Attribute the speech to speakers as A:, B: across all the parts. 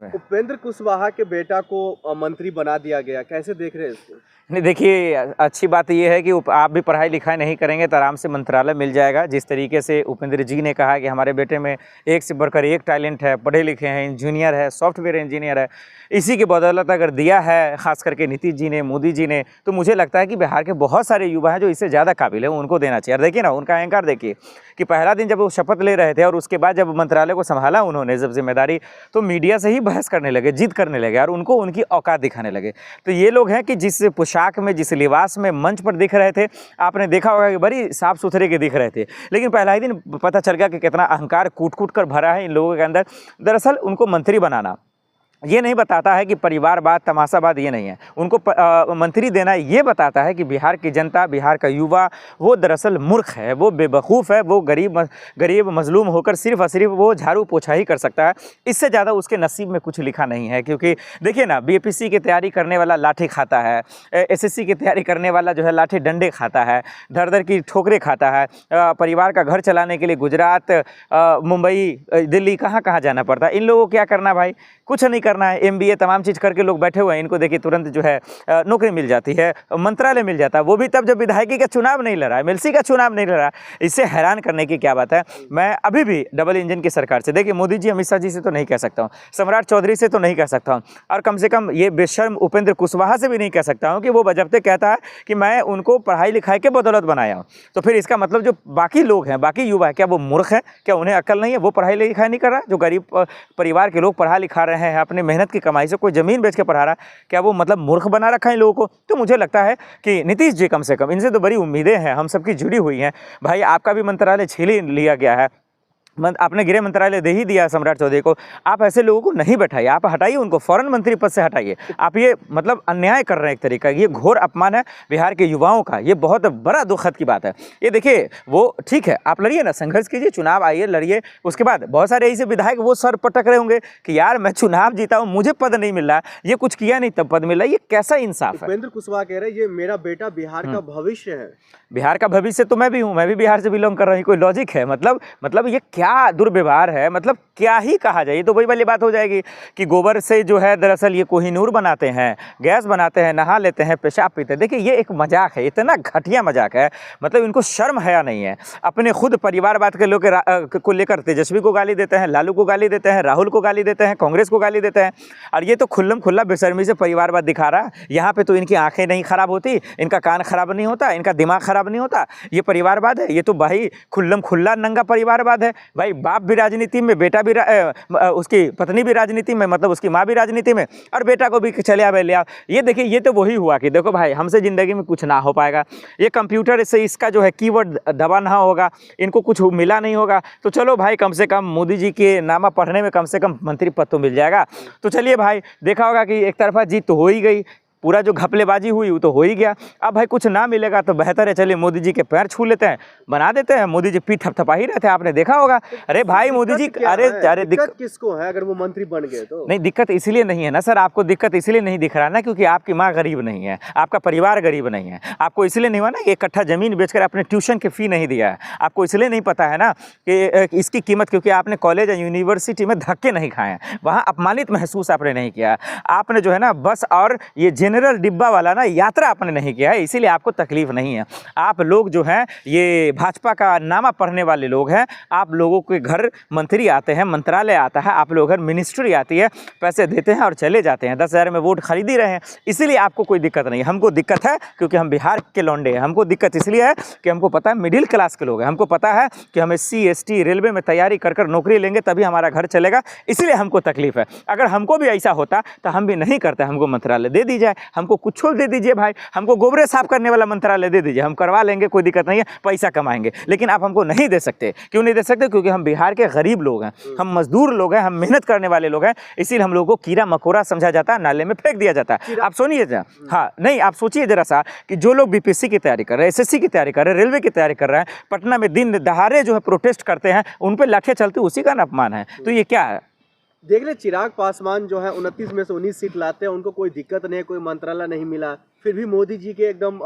A: उपेंद्र कुशवाहा के बेटा को मंत्री बना दिया गया, कैसे देख रहे हैं इसको?
B: नहीं, देखिए अच्छी बात यह है कि आप भी पढ़ाई लिखाई नहीं करेंगे तो आराम से मंत्रालय मिल जाएगा। जिस तरीके से उपेंद्र जी ने कहा कि हमारे बेटे में एक से बढ़कर एक टैलेंट है, पढ़े लिखे हैं, इंजीनियर है, सॉफ्टवेयर इंजीनियर है, इसी की बदौलत अगर दिया है खास करके नीतीश जी ने, मोदी जी ने, तो मुझे लगता है कि बिहार के बहुत सारे युवा हैं जो इससे ज़्यादा काबिल है, उनको देना चाहिए। और देखिए ना, उनका अहंकार देखिए कि पहला दिन जब वो शपथ ले रहे थे और उसके बाद जब मंत्रालय को संभाला उन्होंने जब जिम्मेदारी, तो मीडिया से ही बहस करने लगे, जिद करने लगे और उनको उनकी औकात दिखाने लगे। तो ये लोग हैं कि जिस पोशाक में, जिस लिबास में मंच पर दिख रहे थे, आपने देखा होगा कि बड़ी साफ सुथरे के दिख रहे थे, लेकिन पहला ही दिन पता चल गया कि कितना अहंकार कूट कूट कर भरा है इन लोगों के अंदर। दरअसल उनको मंत्री बनाना ये नहीं बताता है कि परिवारवाद, तमाशावाद, ये नहीं है। उनको मंत्री देना ये बताता है कि बिहार की जनता, बिहार का युवा वो दरअसल मूर्ख है, वो बेवकूफ़ है, वो गरीब मजलूम होकर सिर्फ और सिर्फ वो झाड़ू पोछा ही कर सकता है। इससे ज़्यादा उसके नसीब में कुछ लिखा नहीं है। क्योंकि देखिए ना, बीपीएससी की तैयारी करने वाला लाठी खाता है, एसएससी की तैयारी करने वाला जो है लाठी डंडे खाता है, दर दर की ठोकरें खाता है। परिवार का घर चलाने के लिए गुजरात, मुंबई, दिल्ली, कहाँ कहाँ जाना पड़ता है। इन लोगों को क्या करना भाई? कुछ नहीं करना है। एमबीए तमाम चीज़ करके लोग बैठे हुए हैं, इनको देखिए तुरंत जो है नौकरी मिल जाती है, मंत्रालय मिल जाता है, वो भी तब जब विधायकी का चुनाव नहीं लड़ा है, एमएलसी का चुनाव नहीं लड़ा। इससे हैरान करने की क्या बात है। मैं अभी भी डबल इंजन की सरकार से, देखिए मोदी जी, अमित शाह जी से तो नहीं कह सकता हूँ, सम्राट चौधरी से तो नहीं कह सकता हूँ, और कम से कम ये बेशर्म उपेंद्र कुशवाहा से भी नहीं कह सकता हूँ कि वो बजबते कहता है कि मैं उनको पढ़ाई लिखाई के बदौलत बनाया हूँ। तो फिर इसका मतलब जो बाकी लोग हैं, बाकी युवा है, क्या वो मूर्ख है? क्या उन्हें अक्ल नहीं है? वो पढ़ाई लिखाई नहीं कर रहा? जो गरीब परिवार के लोग पढ़ा लिखा रहे हैं, अपनी मेहनत की कमाई से कोई ज़मीन बेच के पढ़ा रहा, क्या वो मतलब मूर्ख बना रखा है इन लोगों को? तो मुझे लगता है कि नीतीश जी कम से कम, इनसे तो बड़ी उम्मीदें हैं, हम सबकी जुड़ी हुई हैं। भाई आपका भी मंत्रालय छीन लिया गया है, आपने गृह मंत्रालय दे ही दिया सम्राट चौधरी को। आप ऐसे लोगों को नहीं बैठाइए, आप हटाइए उनको, फौरन मंत्री पद से हटाइए। आप ये मतलब अन्याय कर रहे हैं एक तरीका, ये घोर अपमान है बिहार के युवाओं का, ये बहुत बड़ा दुखद की बात है। ये देखिए, वो ठीक है, आप लड़िए ना, संघर्ष कीजिए, चुनाव आइए, लड़िए। उसके बाद बहुत सारे ऐसे विधायक वो सर पटक रहे होंगे कि यार मैं चुनाव जीता हूँ, मुझे पद नहीं मिल रहा, ये कुछ किया नहीं तब पद मिला। ये कैसा इंसाफ है?
A: उपेंद्र कुशवाहा कह रहे हैं ये मेरा बेटा बिहार का भविष्य है।
B: बिहार का भविष्य तो मैं भी हूँ, मैं भी बिहार से बिलोंग कर रहा हूँ। कोई लॉजिक है? मतलब ये क्या दुर्व्यवहार है? मतलब क्या ही कहा जाए। तो वही वाली बात हो जाएगी कि गोबर से जो है दरअसल ये कोहिनूर बनाते हैं, गैस बनाते हैं, नहा लेते हैं, पेशाब पीते हैं। देखिए ये एक मजाक है, इतना घटिया मजाक है। मतलब इनको शर्म हया नहीं है। अपने खुद परिवारवाद के लोग को लेकर तेजस्वी को गाली देते हैं, लालू को गाली देते हैं, राहुल को गाली देते हैं, कांग्रेस को गाली देते हैं, और ये तो खुल्लम खुल्ला बेशर्मी से परिवारवाद दिखा रहा है। यहाँ पे तो इनकी आंखें नहीं खराब होती, इनका कान खराब नहीं होता, इनका दिमाग खराब नहीं होता। ये परिवारवाद है? ये तो भाई खुल्लम खुल्ला नंगा परिवारवाद है। भाई बाप भी राजनीति में, बेटा भी उसकी पत्नी भी राजनीति में, मतलब उसकी माँ भी राजनीति में, और बेटा को भी चले आवे ले आओ। ये देखिए, ये तो वही हुआ कि देखो भाई हमसे ज़िंदगी में कुछ ना हो पाएगा, ये कंप्यूटर से इसका जो है कीवर्ड दबा ना होगा, इनको कुछ मिला नहीं होगा, तो चलो भाई कम से कम मोदी जी के नामा पढ़ने में कम से कम मंत्री पद तो मिल जाएगा। तो चलिए भाई, देखा होगा कि एक तरफा जीत तो हो ही गई, पूरा जो घपलेबाजी हुई वो तो हो ही गया। अब भाई कुछ ना मिलेगा तो बेहतर है चलिए मोदी जी के पैर छू लेते हैं, बना देते हैं। मोदी जी पीठ थपथपा ही रहे थे, आपने देखा होगा। अरे भाई मोदी जी, अरे
A: दिक्कत किसको है अगर वो मंत्री बन गए तो?
B: नहीं, दिक्कत इसलिए नहीं है ना सर, आपको दिक्कत इसलिए नहीं दिख रहा ना क्योंकि आपकी माँ गरीब नहीं है, आपका परिवार गरीब नहीं है। आपको इसलिए नहीं हुआ ना, एक कट्ठा ज़मीन बेचकर आपने ट्यूशन की फ़ी नहीं दिया है। आपको इसलिए नहीं पता है ना कि इसकी कीमत, क्योंकि आपने कॉलेज या यूनिवर्सिटी में धक्के नहीं खाए हैं, वहाँ अपमानित महसूस आपने नहीं किया। आपने जो है ना बस और ये जनरल डिब्बा वाला ना यात्रा आपने नहीं किया है, इसीलिए आपको तकलीफ नहीं है। आप लोग जो हैं ये भाजपा का नामा पढ़ने वाले लोग हैं। आप लोगों के घर मंत्री आते हैं, मंत्रालय आता है, आप लोग घर मिनिस्ट्री आती है, पैसे देते हैं और चले जाते हैं। 10,000 में वोट खरीद ही रहे हैं, इसीलिए आपको कोई दिक्कत नहीं है। हमको दिक्कत है क्योंकि हम बिहार के लौंडे हैं। हमको दिक्कत इसलिए है कि हमको पता है मिडिल क्लास के लोग हैं, हमको पता है कि हम SC ST रेलवे में तैयारी कर नौकरी लेंगे तभी हमारा घर चलेगा, इसीलिए हमको तकलीफ है। अगर हमको भी ऐसा होता तो हम भी नहीं करते। हमको मंत्रालय दे दी जाए, हमको कुछ दे दीजिए भाई, हमको गोबरे साफ करने वाला मंत्रालय दे दीजिए, हम करवा लेंगे, कोई दिक्कत नहीं है, पैसा कमाएंगे। लेकिन आप हमको नहीं दे सकते। क्यों नहीं दे सकते? क्योंकि हम बिहार के गरीब लोग हैं, हम मजदूर लोग हैं, हम मेहनत करने वाले लोग हैं, इसीलिए हम लोगों को कीड़ा मकोड़ा समझा जाता है, नाले में फेंक दिया जाता है। आप सुनिए जरा, हाँ नहीं, आप सोचिए जरा सा कि जो लोग बीपीएससी की तैयारी कर रहे हैं, SSC की तैयारी कर रहे हैं, रेलवे की तैयारी कर रहे हैं, पटना में दिन दहाड़े जो है प्रोटेस्ट करते हैं, उन पर लाठियां चलती, उसी का अपमान है। तो ये क्या है?
A: देख ले, चिराग पासवान जो है 29 में से 19 सीट लाते हैं, उनको कोई दिक्कत नहीं है, कोई मंत्रालय नहीं मिला। फिर भी मोदी जी के एकदम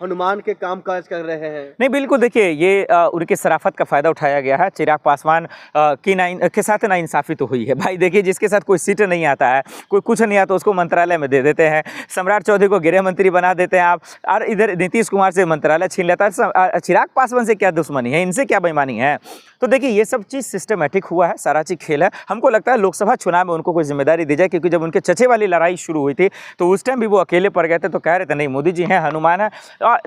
A: हनुमान के काम काज कर रहे हैं।
B: नहीं, बिल्कुल देखिए, ये उनके शराफत का फ़ायदा उठाया गया है। चिराग पासवान के साथ नाइंसाफ़ी तो हुई है भाई। देखिए, जिसके साथ कोई सीट नहीं आता है, कोई कुछ नहीं आता, उसको मंत्रालय में दे देते हैं। सम्राट चौधरी को गृह मंत्री बना देते हैं आप, और इधर नीतीश कुमार से मंत्रालय छीन लेता है। चिराग पासवान से क्या दुश्मनी है, इनसे क्या बेईमानी है? तो देखिए, ये सब चीज़ सिस्टमेटिक हुआ है, सारा चीज़ खेल है। हमको लगता है लोकसभा चुनाव में उनको कोई जिम्मेदारी दी जाए, क्योंकि जब उनके चचे वाली लड़ाई शुरू हुई थी तो उस टाइम भी वो अकेले पड़ गए थे, तो कह रहे थे नहीं मोदी जी हैं, हनुमान है।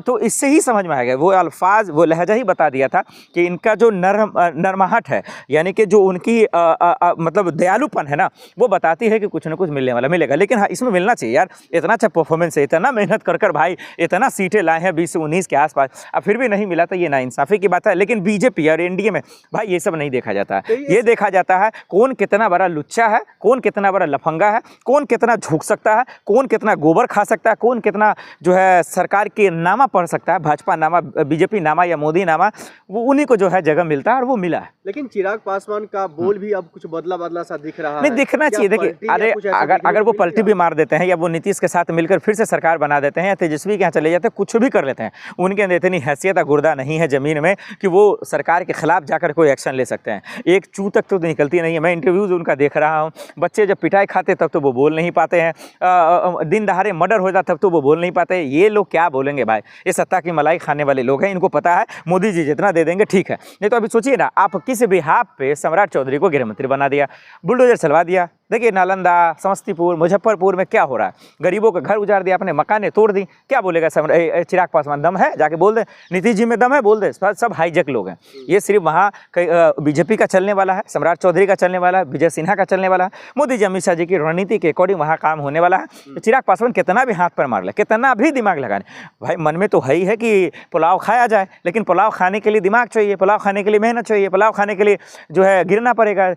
B: तो इससे ही समझ में आ गया, वो अल्फाज, वो लहजा ही बता दिया था कि इनका जो नरमाहट है, यानी कि जो उनकी मतलब दयालुपन है ना, वो बताती है कि कुछ ना कुछ मिलने वाला मिलेगा। लेकिन हाँ, इसमें मिलना चाहिए यार, इतना अच्छा परफॉर्मेंस है, इतना मेहनत कर भाई इतना सीटें लाए हैं 20 से 19 के आसपास, अब फिर भी नहीं मिला तो ये नाइंसाफ़ी की बात है। लेकिन बीजेपी और एनडीए में भाई ये सब नहीं देखा जाता है। ये देखा जाता है कौन कितना बड़ा लुच्चा है, कौन कितना बड़ा लफंगा है, कौन कितना झुक सकता है, कौन कितना गोबर खा सकता है, कौन कितना जो है सरकार के नामा पढ़ सकता है, भाजपा नामा, बीजेपी नामा या मोदी नामा, वो उन्हीं को जो है जगह मिलता है, और वो मिला है।
A: लेकिन चिराग पासवान का बोल भी अब कुछ बदला बदला सा दिख रहा है।
B: नहीं, दिखना चाहिए। देखिए, अरे अगर वो पलटी भी मार देते हैं, या वो नीतीश के साथ मिलकर फिर से सरकार बना देते हैं, या तेजस्वी के यहाँ चले जाते हैं, कुछ भी कर लेते हैं, उनके अंदर इतनी हैसियत और गुर्दा नहीं है ज़मीन में कि वो सरकार के खिलाफ जाकर कोई एक्शन ले सकते हैं। एक चू तक तो निकलती नहीं है। मैं इंटरव्यूज़ उनका देख रहा हूँ, बच्चे जब पिटाई खाते तब तो वो बोल नहीं पाते हैं, दिन दहाड़े मर्डर हो जाता तब तो वो बोल नहीं पाते। ये लोग क्या बोलेंगे भाई? ये सत्ता की मलाई खाने वाले लोग हैं, इनको पता है मोदी जी जितना दे देंगे ठीक है। नहीं तो अभी सोचिए ना, आप किस बिहाफ पे सम्राट चौधरी को गृह मंत्री बना दिया, बुलडोजर चलवा दिया। देखिए, नालंदा, समस्तीपुर, मुजफ्फरपुर में क्या हो रहा है, गरीबों का घर उजाड़ दिया, अपने मकानें तोड़ दी। क्या बोलेगा चिराग पासवान? दम है? जाके बोल दे। नीतीश जी में दम है? बोल दे। सब हाईजेक लोग हैं। ये सिर्फ वहाँ बीजेपी का चलने वाला है, सम्राट चौधरी का चलने वाला है, विजय सिन्हा का चलने वाला है, मोदी जी अमित शाह जी की रणनीति के अकॉर्डिंग वहाँ काम होने वाला है। चिराग पासवान कितना भी हाथ पर मार ले, कितना भी दिमाग लगाने, भाई मन में तो है ही है कि पुलाव खाया जाए, लेकिन पुलाव खाने के लिए दिमाग चाहिए, पुलाव खाने के लिए मेहनत चाहिए, पुलाव खाने के लिए जो है गिरना पड़ेगा,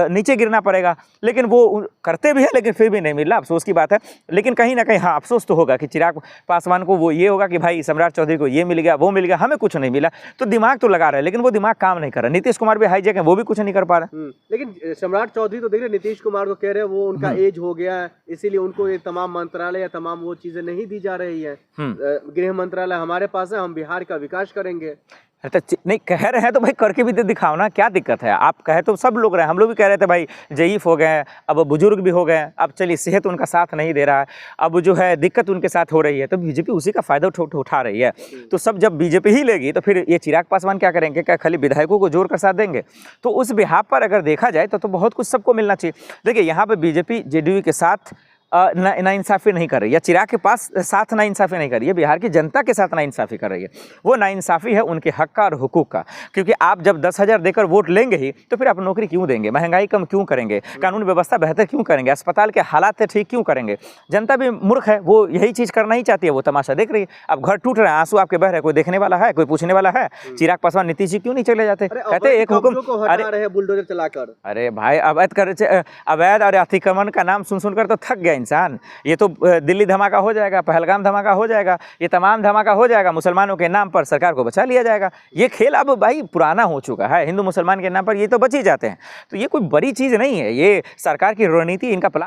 B: नीचे गिरना पड़ेगा। लेकिन वो करते भी है, लेकिन फिर भी नहीं मिला, अफसोस की बात है। लेकिन कहीं ना कहीं हाँ, अफसोस तो होगा कि चिराग पासवान को वो ये होगा कि भाई सम्राट चौधरी को ये मिल गया, वो मिल गया, हमें कुछ नहीं मिला। तो दिमाग तो लगा रहे हैं, लेकिन वो दिमाग काम नहीं कर रहा। नीतीश कुमार भी हाईजेक है, वो भी कुछ नहीं कर पा रहा।
A: लेकिन सम्राट चौधरी तो देख रहे, नीतीश कुमार को कह रहे हैं वो उनका एज हो गया है, इसीलिए उनको ये तमाम मंत्रालय या तमाम वो चीजें नहीं दी जा रही है। गृह मंत्रालय हमारे पास है, हम बिहार का विकास करेंगे।
B: तो नहीं कह रहे हैं तो भाई करके भी तो दिखाओ ना, क्या दिक्कत है? आप कहे तो सब लोग रहे, हम लोग भी कह रहे थे भाई ज़ईफ़ हो गए, अब बुजुर्ग भी हो गए, अब चलिए सेहत उनका साथ नहीं दे रहा है, अब जो है दिक्कत उनके साथ हो रही है, तो बीजेपी उसी का फ़ायदा उठा रही है। तो सब जब बीजेपी ही लेगी तो फिर ये चिराग पासवान क्या करेंगे? क्या खाली विधायकों को जोड़ कर साथ देंगे? तो उस बिहाफ पर अगर देखा जाए तो बहुत कुछ सबको मिलना चाहिए। देखिए, यहाँ पर बीजेपी जेडीयू के साथ नाइंसाफ़ी नहीं कर रही, या चिराग के पास साथ नाइंसाफ़ी नहीं कर रही है, बिहार की जनता के साथ नाइंसाफ़ी कर रही है। वो नाइंसाफ़ी है उनके हक का और हुकूक का, क्योंकि आप जब 10,000 देकर वोट लेंगे ही तो फिर आप नौकरी क्यों देंगे, महंगाई कम क्यों करेंगे, कानून व्यवस्था बेहतर क्यों करेंगे, अस्पताल के हालात ठीक क्यों करेंगे? जनता भी मूर्ख है, वो यही चीज़ करना ही चाहती है, वो तमाशा देख रही है। अब घर टूट रहा है, आंसू आपके बह रहे, कोई देखने वाला है, कोई पूछने वाला है? चिराग पासवान नीतीश जी क्यों नहीं चले जाते? कहते एक हुक्म,
A: अरे बुलडोजर चलाकर,
B: अरे भाई अवैध और अतिक्रमण का नाम सुन कर तो थक गया इंसान। ये तो दिल्ली धमाका हो जाएगा, पहलगाम धमाका हो जाएगा, ये तमाम धमाका हो जाएगा, मुसलमानों के नाम पर सरकार को बचा लिया जाएगा। ये खेल अब भाई पुराना हो चुका है, हिंदू मुसलमान के नाम पर ये तो बच ही जाते हैं। तो ये कोई बड़ी चीज़ नहीं है, ये सरकार की रणनीति, इनका प्लान